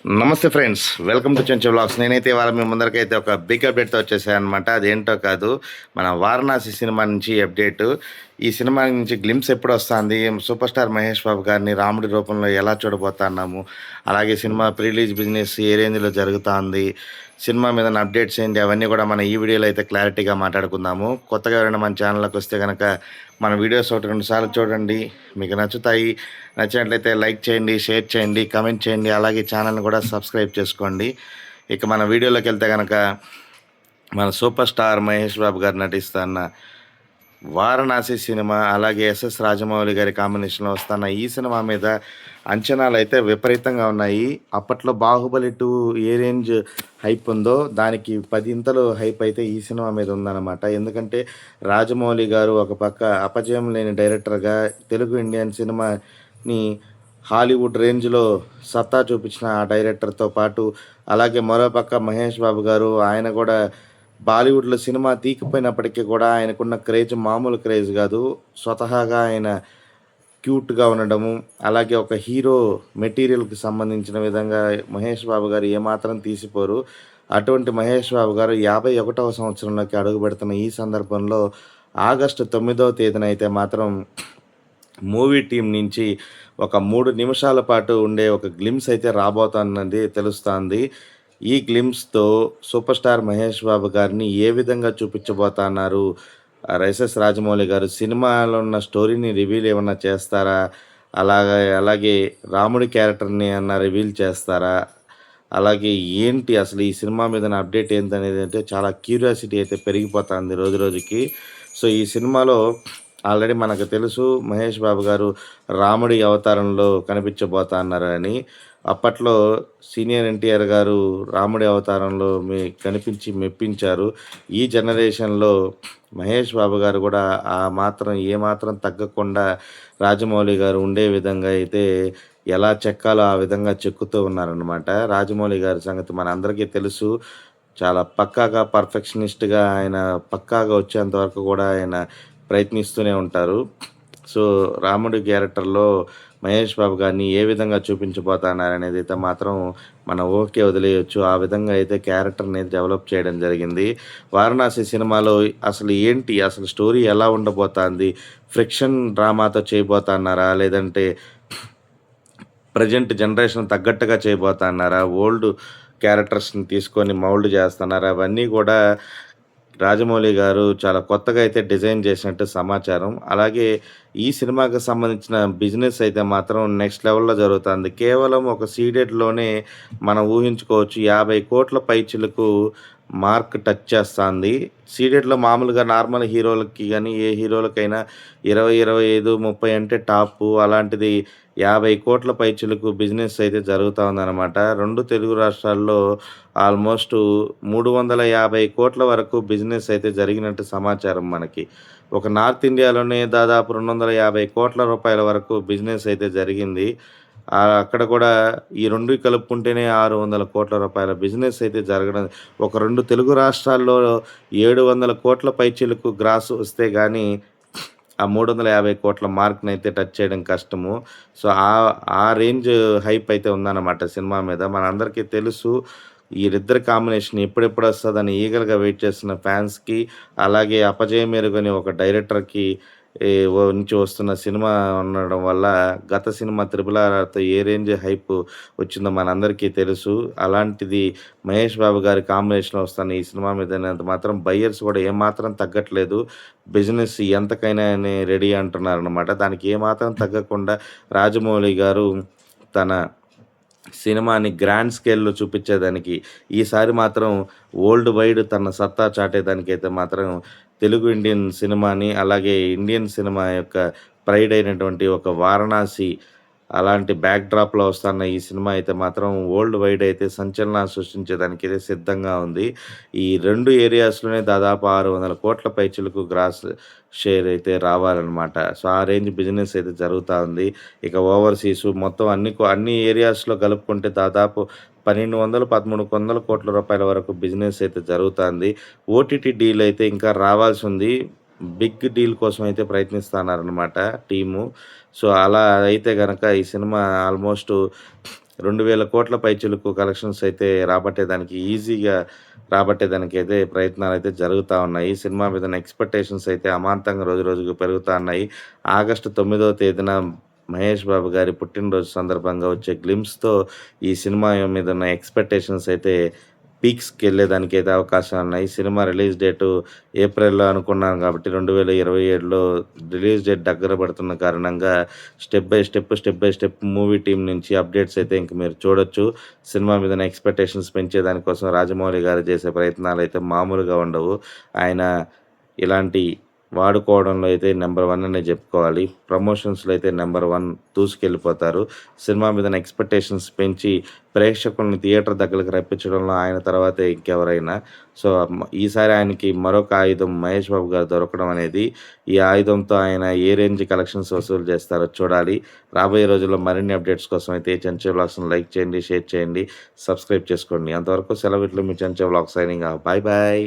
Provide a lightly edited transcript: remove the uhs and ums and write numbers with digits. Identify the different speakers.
Speaker 1: నమస్తే friends, welcome to Chenchu vlogs. నేనైతే ఇవాళ మీ ముందరికైతే ఒక బిగ్ అప్డేట్తో వచ్చేసాను అనమాట. అదేంటో కాదు, మన వారణాసి సినిమా నుంచి అప్డేటు. ఈ సినిమా నుంచి గ్లిమ్స్ ఎప్పుడు వస్తుంది, సూపర్ స్టార్ మహేష్ బాబు గారిని రాముడి రూపంలో ఎలా చూడబోతున్నాము, అలాగే సినిమా ప్రీలీజ్ బిజినెస్ ఏ రేంజ్లో జరుగుతుంది, సినిమా మీద అప్డేట్స్ ఏంటి, అవన్నీ కూడా మన ఈ వీడియోలో అయితే క్లారిటీగా మాట్లాడుకుందాము. కొత్తగా ఎవరైనా మన ఛానల్లోకి వస్తే కనుక మన వీడియోస్ ఒకటి రెండు సార్లు చూడండి, మీకు నచ్చుతాయి. నచ్చినట్లయితే లైక్ చేయండి, షేర్ చేయండి, కామెంట్ చేయండి, అలాగే ఛానల్ని కూడా సబ్స్క్రైబ్ చేసుకోండి. ఇక మన వీడియోలోకి వెళ్తే కనుక మన సూపర్ స్టార్ మహేష్ బాబు గారు నటిస్తున్న వారణాసి సినిమా, అలాగే ఎస్ఎస్ రాజమౌళి గారి కాంబినేషన్లో వస్తున్న ఈ సినిమా మీద అంచనాలు అయితే విపరీతంగా ఉన్నాయి. అప్పట్లో బాహుబలి 2 ఏ రేంజ్ హైప్ ఉందో దానికి 10 ఇంతలు హైప్ అయితే ఈ సినిమా మీద ఉందన్నమాట. ఎందుకంటే రాజమౌళి గారు ఒక పక్క అపజయం లేని డైరెక్టర్గా తెలుగు ఇండియన్ సినిమాని హాలీవుడ్ రేంజ్లో సత్తా చూపించిన ఆ డైరెక్టర్తో పాటు, అలాగే మరోపక్క మహేష్ బాబు గారు, ఆయన కూడా బాలీవుడ్లో సినిమా తీకపోయినప్పటికీ కూడా ఆయనకున్న క్రేజ్ మామూలు క్రేజ్ కాదు. స్వతహాగా ఆయన క్యూట్గా ఉండడము, అలాగే ఒక హీరో మెటీరియల్కి సంబంధించిన విధంగా మహేష్ బాబు గారు ఏమాత్రం తీసిపోరు. అటువంటి మహేష్ బాబు గారు 51వ సంవత్సరంలోకి అడుగు పెడుతున్న ఈ సందర్భంలో ఆగస్టు 9వ తేదీన అయితే మాత్రం మూవీ టీం నుంచి ఒక 3 నిమిషాల పాటు ఉండే ఒక గ్లిమ్స్ అయితే రాబోతున్నది తెలుస్తుంది. ఈ గ్లిమ్స్తో సూపర్ స్టార్ మహేష్ బాబు గారిని ఏ విధంగా చూపించబోతున్నారు, ఎస్ఎస్ రాజమౌళి గారు సినిమాలో ఉన్న స్టోరీని రివీల్ ఏమన్నా చేస్తారా, అలాగే రాముడి క్యారెక్టర్ని ఏమన్నా రివీల్ చేస్తారా, అలాగే ఏంటి అసలు ఈ సినిమా మీద అప్డేట్ ఏంటనేది అంటే చాలా క్యూరియాసిటీ అయితే పెరిగిపోతుంది రోజు రోజుకి. సో ఈ సినిమాలో ఆల్రెడీ మనకు తెలుసు మహేష్ బాబు గారు రాముడి అవతారంలో కనిపించబోతున్నారని. అప్పట్లో సీనియర్ ఎన్టీఆర్ గారు రాముడి అవతారంలో కనిపించి మెప్పించారు. ఈ జనరేషన్లో మహేష్ బాబు గారు కూడా ఏమాత్రం తగ్గకుండా రాజమౌళి గారు ఉండే విధంగా అయితే ఎలా చెక్కాలో ఆ విధంగా చెక్కుతూ ఉన్నారనమాట. రాజమౌళి గారి సంగతి మన అందరికీ తెలుసు. చాలా పక్కాగా పర్ఫెక్షనిస్ట్గా ఆయన పక్కాగా వచ్చేంత వరకు కూడా ఆయన ప్రయత్నిస్తూనే ఉంటారు. సో రాముడి క్యారెక్టర్లో మహేష్ బాబు గారిని ఏ విధంగా చూపించబోతున్నారనేది అయితే మాత్రం మనం ఓకే వదిలేయచ్చు. ఆ విధంగా అయితే క్యారెక్టర్ని డెవలప్ చేయడం జరిగింది. వారణాసి సినిమాలో అసలు స్టోరీ ఎలా ఉండబోతుంది, ఫ్రిక్షన్ డ్రామాతో చేయబోతున్నారా, లేదంటే ప్రజెంట్ జనరేషన్ తగ్గట్టుగా చేయబోతున్నారా, ఓల్డ్ క్యారెక్టర్స్ని తీసుకొని మౌల్డ్ చేస్తున్నారా, అవన్నీ కూడా రాజమౌళి గారు చాలా కొత్తగా అయితే డిజైన్ చేసినట్టు సమాచారం. అలాగే ఈ సినిమాకి సంబంధించిన బిజినెస్ అయితే మాత్రం నెక్స్ట్ లెవెల్లో జరుగుతుంది. కేవలం ఒక సీడెడ్లోనే మనం ఊహించుకోవచ్చు 50 కోట్ల పైచిలకు మార్క్ టచ్ చేస్తుంది. సీడెడ్లో మామూలుగా నార్మల్ హీరోలకి కానీ ఏ హీరోలకైనా 20, 25, 30 అంటే టాపు. అలాంటిది 50 కోట్ల పైచిలకు బిజినెస్ అయితే జరుగుతూ ఉందన్నమాట. 2 తెలుగు రాష్ట్రాల్లో ఆల్మోస్ట్ 350 కోట్ల వరకు బిజినెస్ అయితే జరిగినట్టు సమాచారం మనకి. ఒక నార్త్ ఇండియాలోనే దాదాపు 250 కోట్ల రూపాయల వరకు బిజినెస్ అయితే జరిగింది. అక్కడ కూడా ఈ 2 కలుపుకుంటేనే 600 కోట్ల రూపాయల బిజినెస్ అయితే జరగడం. ఒక 2 తెలుగు రాష్ట్రాల్లో 700 కోట్ల పైచిలకు గ్రాస్ వస్తే కానీ ఆ 350 కోట్ల మార్క్‌ని అయితే టచ్ చేయడం కష్టము. సో ఆ రేంజ్ హైప్ అయితే ఉందన్నమాట సినిమా మీద. మనందరికీ తెలుసు వీళ్ళిద్దరి కాంబినేషన్ ఎప్పుడెప్పుడు వస్తదని ఈగర్‌గా వెయిట్ చేస్తున్న ఫ్యాన్స్‌కి, అలాగే అపజయం ఎరుగని ఒక డైరెక్టర్‌కి నుంచి వస్తున్న సినిమా ఉండడం వల్ల గత సినిమా 'త్రిబుల్ ఆర్'తో ఏ రేంజ్ హైప్ వచ్చిందో మనందరికీ తెలుసు. అలాంటిది మహేష్ బాబు గారి కాంబినేషన్‌లో వస్తున్న ఈ సినిమా మీద మాత్రం బయ్యర్స్ కూడా ఏమాత్రం తగ్గట్లేదు. బిజినెస్ ఎంతకైనా అని రెడీ అంటున్నారనమాట. దానికి ఏమాత్రం తగ్గకుండా రాజమౌళి గారు తన సినిమాని గ్రాండ్ స్కేల్‌లో చూపించేదానికి, ఈసారి మాత్రం వరల్డ్ వైడ్ తన సత్తా చాటేదానికైతే మాత్రం తెలుగు ఇండియన్ సినిమాని, అలాగే ఇండియన్ సినిమా యొక్క ప్రైడ్ అయినటువంటి ఒక వారణాసి అలాంటి బ్యాక్‌డ్రాప్‌లో వస్తున్న ఈ సినిమా అయితే మాత్రం వరల్డ్ వైడ్ అయితే సంచలనాలు సృష్టించేదానికైతే సిద్ధంగా ఉంది. ఈ 2 ఏరియాస్‌లోనే దాదాపు 600 కోట్ల పైచిలకు గ్రాస్ షేర్ అయితే రావాలనమాట. సో ఆ రేంజ్ బిజినెస్ అయితే జరుగుతూ ఉంది. ఇక ఓవర్‌సీస్ మొత్తం అన్ని ఏరియాస్‌లో కలుపుకుంటే దాదాపు 1200, 1300 కోట్ల రూపాయల వరకు బిజినెస్ అయితే జరుగుతుంది. ఓటీటీ డీల్ అయితే ఇంకా రావాల్సి ఉంది. బిగ్ డీల్ కోసం అయితే ప్రయత్నిస్తున్నారనమాట టీము. సో అలా అయితే గనక ఈ సినిమా ఆల్మోస్ట్ 2,000 కోట్ల పైచిలుకు కలెక్షన్స్ అయితే ఈజీగా రాబట్టేదానికైతే ప్రయత్నాలైతే జరుగుతా ఉన్నాయి. సినిమా మీదున్న ఎక్స్‌పెక్టేషన్స్ అయితే అమాంతంగా రోజు రోజుకు పెరుగుతా ఉన్నాయి. ఆగస్టు 9వ తేదీన మహేష్ బాబు గారి పుట్టినరోజు సందర్భంగా వచ్చే గ్లిమ్స్‌తో ఈ సినిమా మీదున్న ఎక్స్‌పెక్టేషన్స్ అయితే పీక్స్‌కెళ్ళేదానికైతే అవకాశాలున్నాయి. సినిమా రిలీజ్ డేటు ఏప్రిల్‌లో అనుకున్నాం కాబట్టి 2027లో రిలీజ్ డేట్ దగ్గర పడుతున్న కారణంగా step by step movie team నుంచి అప్డేట్స్ అయితే ఇంక మీరు చూడొచ్చు. సినిమా మీదన ఎక్స్‌పెక్టేషన్స్ పెంచే దానికోసం రాజమౌళి గారు చేసే ప్రయత్నాలైతే మామూలుగా ఉండవు. ఆయన ఇలాంటి వాడుకోవడంలో అయితే నంబర్ 1 అనే చెప్పుకోవాలి. ప్రమోషన్స్‌లో అయితే నంబర్ 1 దూసుకెళ్ళిపోతారు. సినిమా మీదన ఎక్స్‌పెక్టేషన్స్ పెంచి ప్రేక్షకుల్ని థియేటర్ దగ్గరికి రప్పించడంలో ఆయన తర్వాతే ఇంకెవరైనా. సో, ఈసారి ఆయనకి మరొక ఆయుధం మహేష్ బాబు గారు దొరకడం అనేది, ఈ ఆయుధంతో ఆయన ఏ రేంజ్ కలెక్షన్స్ వసూలు చేస్తారో చూడాలి. రాబోయే రోజుల్లో మరిన్ని అప్డేట్స్ కోసం అయితే చెంచు వ్లాగ్స్‌ని లైక్ చేయండి, షేర్ చేయండి, సబ్స్క్రైబ్ చేసుకోండి. అంతవరకు సెలవు. ఇట్లు మీ Chenchu vlogs signing off. Bye bye.